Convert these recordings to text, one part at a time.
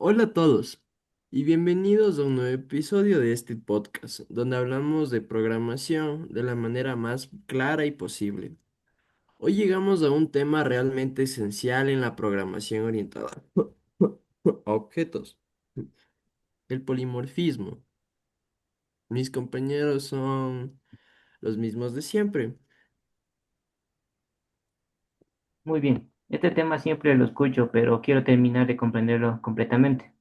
Hola a todos y bienvenidos a un nuevo episodio de este podcast, donde hablamos de programación de la manera más clara y posible. Hoy llegamos a un tema realmente esencial en la programación orientada a objetos, el polimorfismo. Mis compañeros son los mismos de siempre. Muy bien, este tema siempre lo escucho, pero quiero terminar de comprenderlo completamente.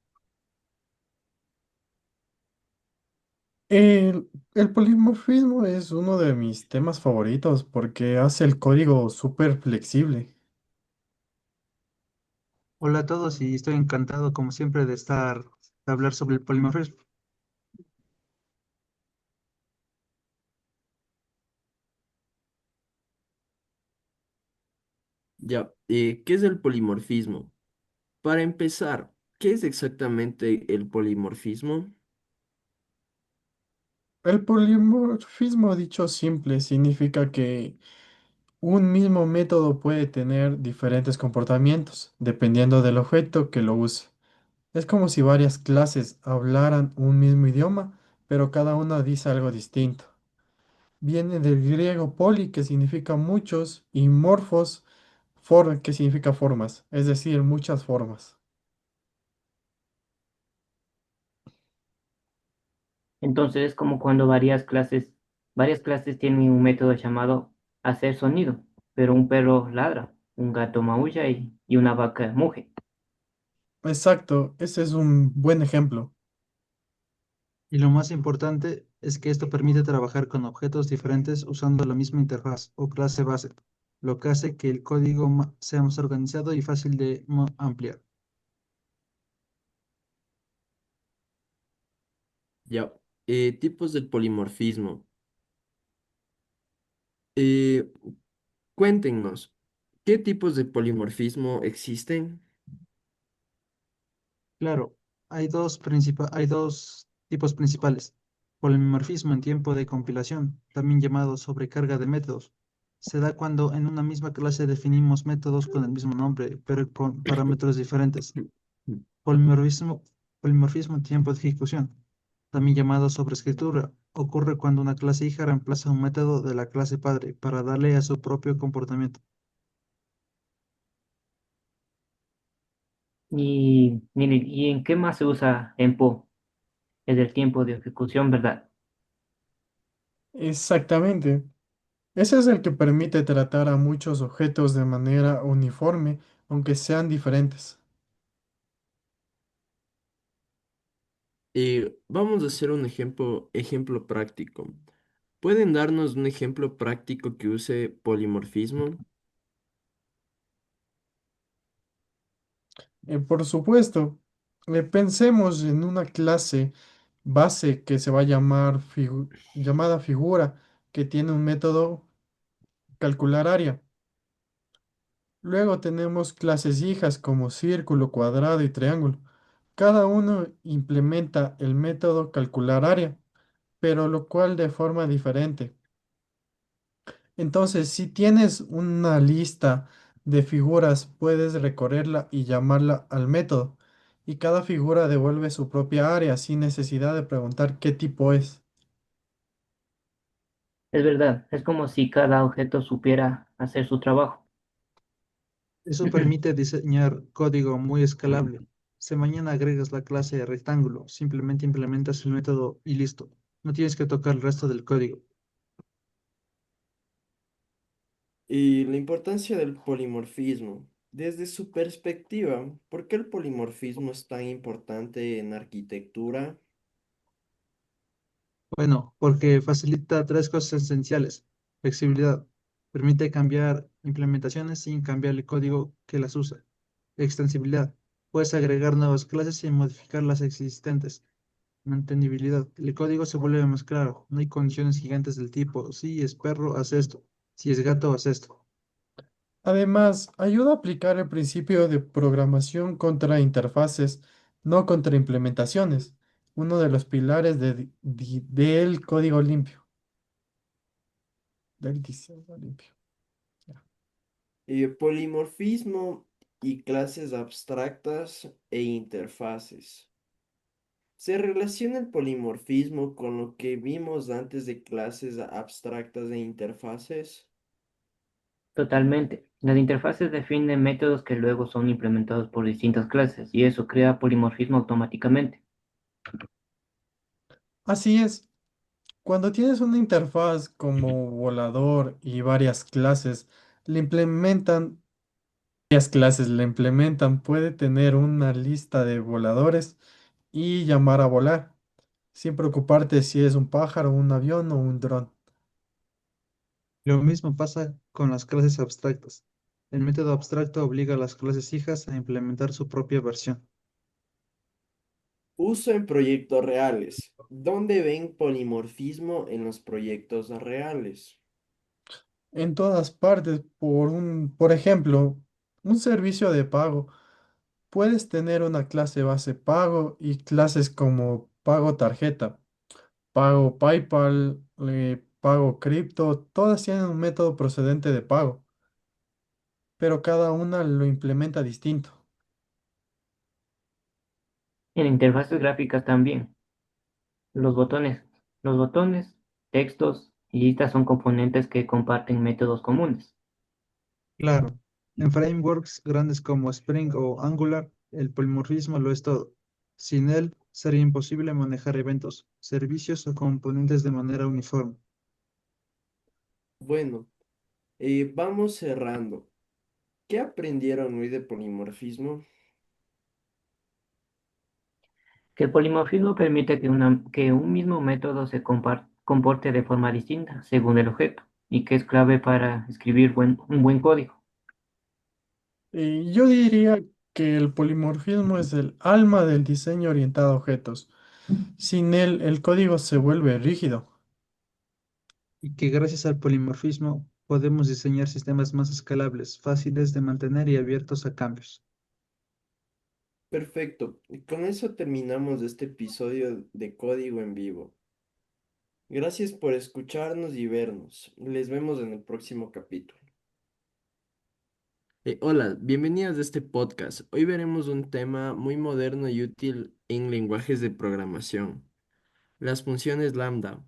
El polimorfismo es uno de mis temas favoritos porque hace el código súper flexible. Hola a todos y estoy encantado como siempre de hablar sobre el polimorfismo. Ya, ¿qué es el polimorfismo? Para empezar, ¿qué es exactamente el polimorfismo? El polimorfismo, dicho simple, significa que un mismo método puede tener diferentes comportamientos dependiendo del objeto que lo use. Es como si varias clases hablaran un mismo idioma, pero cada una dice algo distinto. Viene del griego poli, que significa muchos, y morfos, que significa formas, es decir, muchas formas. Entonces es como cuando varias clases tienen un método llamado hacer sonido, pero un perro ladra, un gato maulla y una vaca muge. Exacto, ese es un buen ejemplo. Y lo más importante es que esto permite trabajar con objetos diferentes usando la misma interfaz o clase base, lo que hace que el código sea más organizado y fácil de ampliar. Ya, tipos del polimorfismo. Eh, Cuéntenos, ¿qué tipos de polimorfismo existen? Claro, hay dos tipos principales. Polimorfismo en tiempo de compilación, también llamado sobrecarga de métodos. Se da cuando en una misma clase definimos métodos con el mismo nombre, pero con parámetros diferentes. Polimorfismo, polimorfismo en tiempo de ejecución, también llamado sobreescritura, ocurre cuando una clase hija reemplaza un método de la clase padre para darle a su propio comportamiento. ¿Y en qué más se usa en Po? Es el tiempo de ejecución, ¿verdad? Exactamente. Ese es el que permite tratar a muchos objetos de manera uniforme, aunque sean diferentes. Vamos a hacer un ejemplo práctico. ¿Pueden darnos un ejemplo práctico que use polimorfismo? Por supuesto, pensemos en una clase base que se va a llamar llamada figura, que tiene un método calcular área. Luego tenemos clases hijas como círculo, cuadrado y triángulo. Cada uno implementa el método calcular área, pero lo cual de forma diferente. Entonces, si tienes una lista de figuras, puedes recorrerla y llamarla al método. Y cada figura devuelve su propia área sin necesidad de preguntar qué tipo es. Es verdad, es como si cada objeto supiera hacer su trabajo. Eso permite diseñar código muy escalable. Si mañana agregas la clase rectángulo, simplemente implementas el método y listo. No tienes que tocar el resto del código. Y la importancia del polimorfismo. Desde su perspectiva, ¿por qué el polimorfismo es tan importante en arquitectura? Bueno, porque facilita tres cosas esenciales. Flexibilidad. Permite cambiar implementaciones sin cambiar el código que las usa. Extensibilidad. Puedes agregar nuevas clases y modificar las existentes. Mantenibilidad. El código se vuelve más claro. No hay condiciones gigantes del tipo, si es perro, haz esto. Si es gato, haz esto. Además, ayuda a aplicar el principio de programación contra interfaces, no contra implementaciones, uno de los pilares del código limpio, del diseño limpio. Ya. Polimorfismo y clases abstractas e interfaces. ¿Se relaciona el polimorfismo con lo que vimos antes de clases abstractas e interfaces? Totalmente. Las interfaces definen métodos que luego son implementados por distintas clases y eso crea polimorfismo automáticamente. Así es, cuando tienes una interfaz como volador y varias clases le implementan, puede tener una lista de voladores y llamar a volar, sin preocuparte si es un pájaro, un avión o un dron. Lo mismo pasa con las clases abstractas. El método abstracto obliga a las clases hijas a implementar su propia versión. Uso en proyectos reales. ¿Dónde ven polimorfismo en los proyectos reales? En todas partes, por ejemplo, un servicio de pago. Puedes tener una clase base pago y clases como pago tarjeta, pago PayPal, pago cripto, todas tienen un método procedente de pago, pero cada una lo implementa distinto. En interfaces gráficas también. Los botones, los botones, textos y listas son componentes que comparten métodos comunes. Claro, en frameworks grandes como Spring o Angular, el polimorfismo lo es todo. Sin él, sería imposible manejar eventos, servicios o componentes de manera uniforme. Bueno, vamos cerrando. ¿Qué aprendieron hoy de polimorfismo? Que el polimorfismo permite que un mismo método se comporte de forma distinta según el objeto y que es clave para escribir un buen código. Y yo diría que el polimorfismo es el alma del diseño orientado a objetos. Sin él, el código se vuelve rígido. Y que gracias al polimorfismo podemos diseñar sistemas más escalables, fáciles de mantener y abiertos a cambios. Perfecto. Y con eso terminamos este episodio de Código en Vivo. Gracias por escucharnos y vernos. Les vemos en el próximo capítulo. Hola, bienvenidos a este podcast. Hoy veremos un tema muy moderno y útil en lenguajes de programación, las funciones lambda.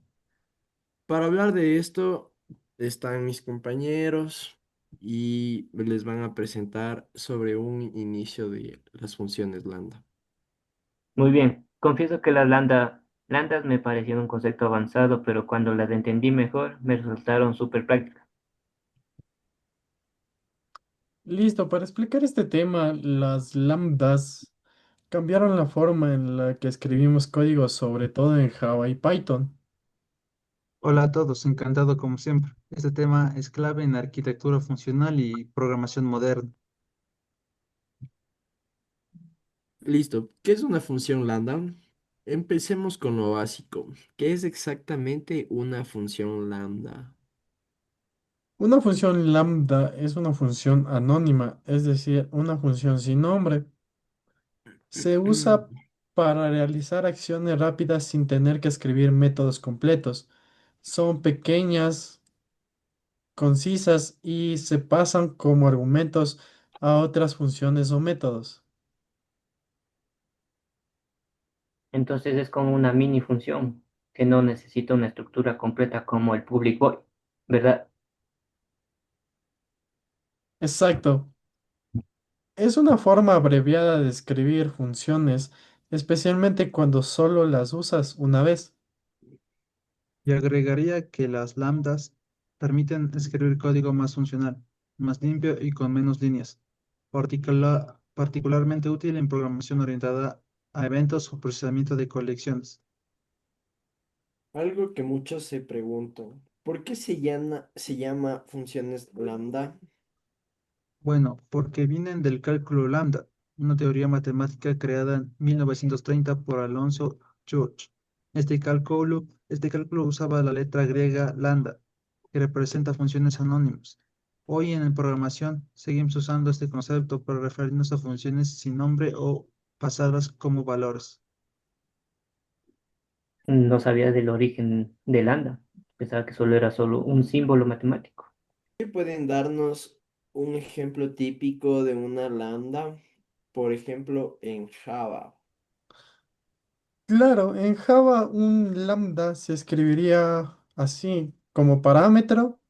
Para hablar de esto están mis compañeros y les van a presentar sobre un inicio de las funciones lambda. Muy bien, confieso que las lambdas me parecieron un concepto avanzado, pero cuando las entendí mejor me resultaron súper prácticas. Listo, para explicar este tema, las lambdas cambiaron la forma en la que escribimos código, sobre todo en Java y Python. Hola a todos, encantado como siempre. Este tema es clave en arquitectura funcional y programación moderna. Listo, ¿qué es una función lambda? Empecemos con lo básico. ¿Qué es exactamente una función lambda? Una función lambda es una función anónima, es decir, una función sin nombre. Se usa para realizar acciones rápidas sin tener que escribir métodos completos. Son pequeñas, concisas y se pasan como argumentos a otras funciones o métodos. Entonces es como una mini función que no necesita una estructura completa como el public void, ¿verdad? Exacto. Es una forma abreviada de escribir funciones, especialmente cuando solo las usas una vez. Y agregaría que las lambdas permiten escribir código más funcional, más limpio y con menos líneas, particularmente útil en programación orientada a eventos o procesamiento de colecciones. Algo que muchos se preguntan, ¿por qué se llama funciones lambda? Bueno, porque vienen del cálculo lambda, una teoría matemática creada en 1930 por Alonso George. Este cálculo usaba la letra griega lambda, que representa funciones anónimas. Hoy en programación seguimos usando este concepto para referirnos a funciones sin nombre o pasadas como valores. No sabía del origen de lambda, pensaba que solo era solo un símbolo matemático. ¿Qué pueden darnos? un ejemplo típico de una lambda, por ejemplo, en Java. Claro, en Java un lambda se escribiría así, como parámetro,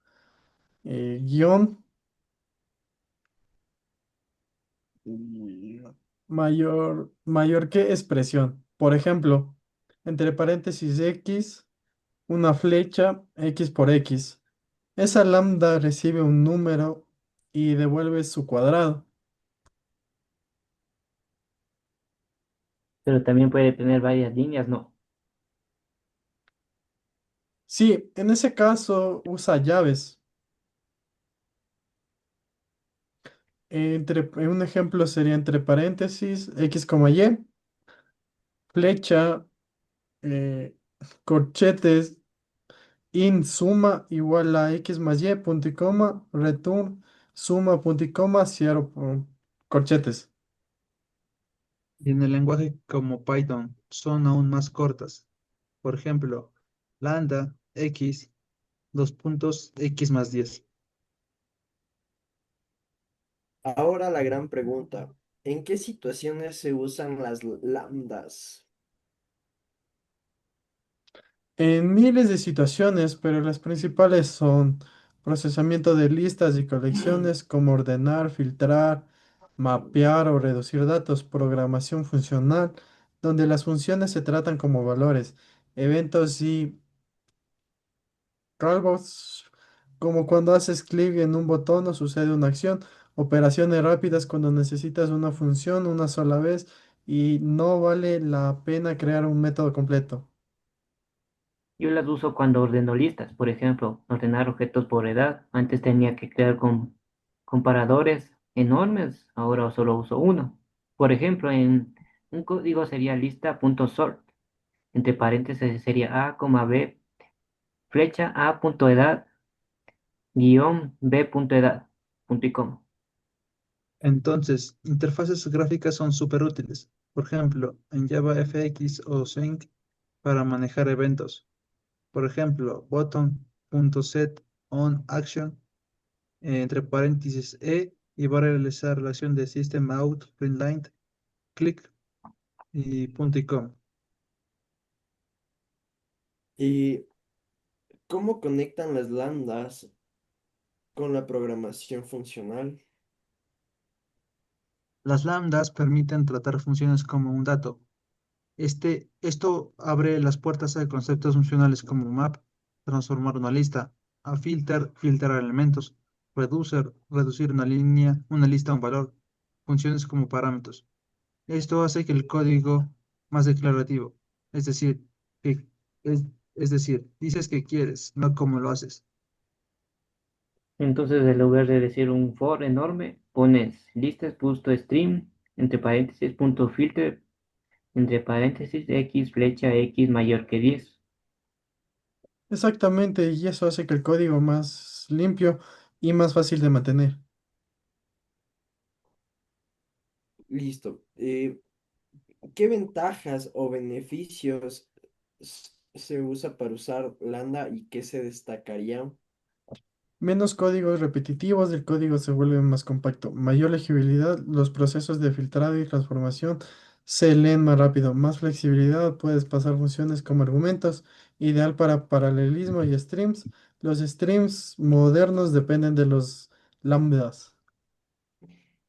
guión y mayor que expresión. Por ejemplo, entre paréntesis x, una flecha x por x. Esa lambda recibe un número y devuelve su cuadrado. Pero también puede tener varias líneas, ¿no? Sí, en ese caso usa llaves. Un ejemplo sería entre paréntesis x, y, flecha, eh, corchetes, in suma igual a x más y, punto y coma, return, suma, punto y coma, cierro, corchetes. Y en el lenguaje como Python son aún más cortas. Por ejemplo, lambda x, dos puntos, x más 10. Ahora la gran pregunta, ¿en qué situaciones se usan las lambdas? En miles de situaciones, pero las principales son procesamiento de listas y colecciones, como ordenar, filtrar, mapear o reducir datos, programación funcional, donde las funciones se tratan como valores, eventos y callbacks, como cuando haces clic en un botón o sucede una acción, operaciones rápidas cuando necesitas una función una sola vez y no vale la pena crear un método completo. Yo las uso cuando ordeno listas, por ejemplo, ordenar objetos por edad. Antes tenía que crear comparadores enormes, ahora solo uso uno. Por ejemplo, en un código sería lista.sort, entre paréntesis sería a, b, flecha a.edad, guión b.edad, punto y coma. Entonces, interfaces gráficas son súper útiles. Por ejemplo, en Java FX o Swing para manejar eventos. Por ejemplo, button.set on action entre paréntesis y va a realizar la acción de system out println click y punto y coma. ¿Y cómo conectan las lambdas con la programación funcional? Las lambdas permiten tratar funciones como un dato. Esto abre las puertas a conceptos funcionales como map, transformar una lista, a filter, filtrar elementos, reducer, reducir una lista a un valor, funciones como parámetros. Esto hace que el código más declarativo, es decir, que, es, es decir, dices que quieres, no cómo lo haces. Entonces, en lugar de decir un for enorme, pones listas.string, entre paréntesis, punto filter, entre paréntesis, x, flecha, x mayor que 10. Exactamente, y eso hace que el código más limpio y más fácil de mantener. Listo. ¿Qué ventajas o beneficios se usa para usar lambda y qué se destacaría? Menos códigos repetitivos, el código se vuelve más compacto. Mayor legibilidad, los procesos de filtrado y transformación se leen más rápido. Más flexibilidad, puedes pasar funciones como argumentos, ideal para paralelismo y streams. Los streams modernos dependen de los lambdas.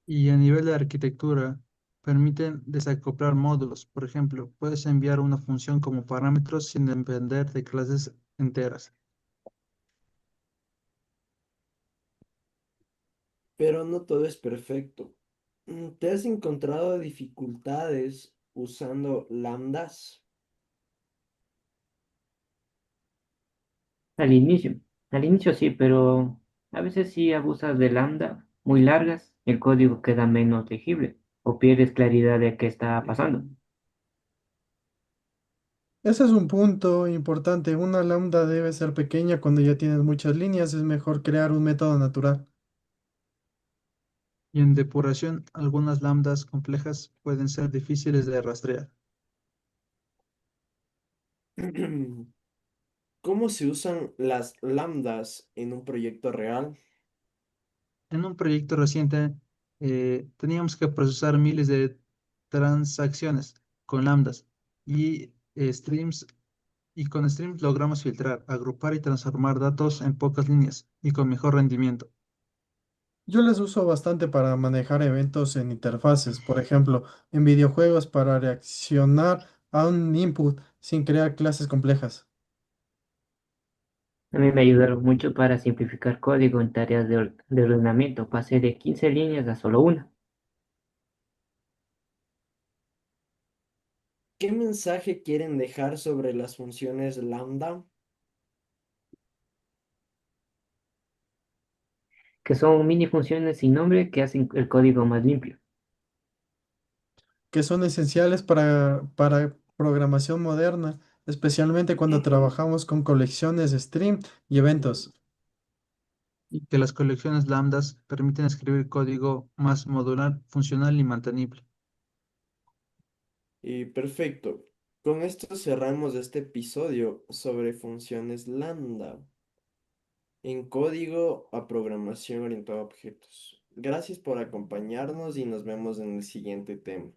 Y a nivel de arquitectura, permiten desacoplar módulos. Por ejemplo, puedes enviar una función como parámetros sin depender de clases enteras. Pero no todo es perfecto. ¿Te has encontrado dificultades usando lambdas? Al inicio, al inicio sí, pero a veces sí abusas de lambda muy largas, el código queda menos legible o pierdes claridad de qué está pasando. Ese es un punto importante. Una lambda debe ser pequeña cuando ya tienes muchas líneas. Es mejor crear un método natural. Y en depuración, algunas lambdas complejas pueden ser difíciles de rastrear. ¿Cómo se usan las lambdas en un proyecto real? En un proyecto reciente teníamos que procesar miles de transacciones con lambdas y streams, y con streams logramos filtrar, agrupar y transformar datos en pocas líneas y con mejor rendimiento. Yo les uso bastante para manejar eventos en interfaces, por ejemplo, en videojuegos para reaccionar a un input sin crear clases complejas. A mí me ayudaron mucho para simplificar código en tareas de ordenamiento. Pasé de 15 líneas a solo una, ¿Qué mensaje quieren dejar sobre las funciones lambda? que son mini funciones sin nombre que hacen el código más limpio. Que son esenciales para programación moderna, especialmente cuando trabajamos con colecciones, stream y eventos. Y que las colecciones lambdas permiten escribir código más modular, funcional y mantenible. Y perfecto. Con esto cerramos este episodio sobre funciones lambda en código a programación orientada a objetos. Gracias por acompañarnos y nos vemos en el siguiente tema.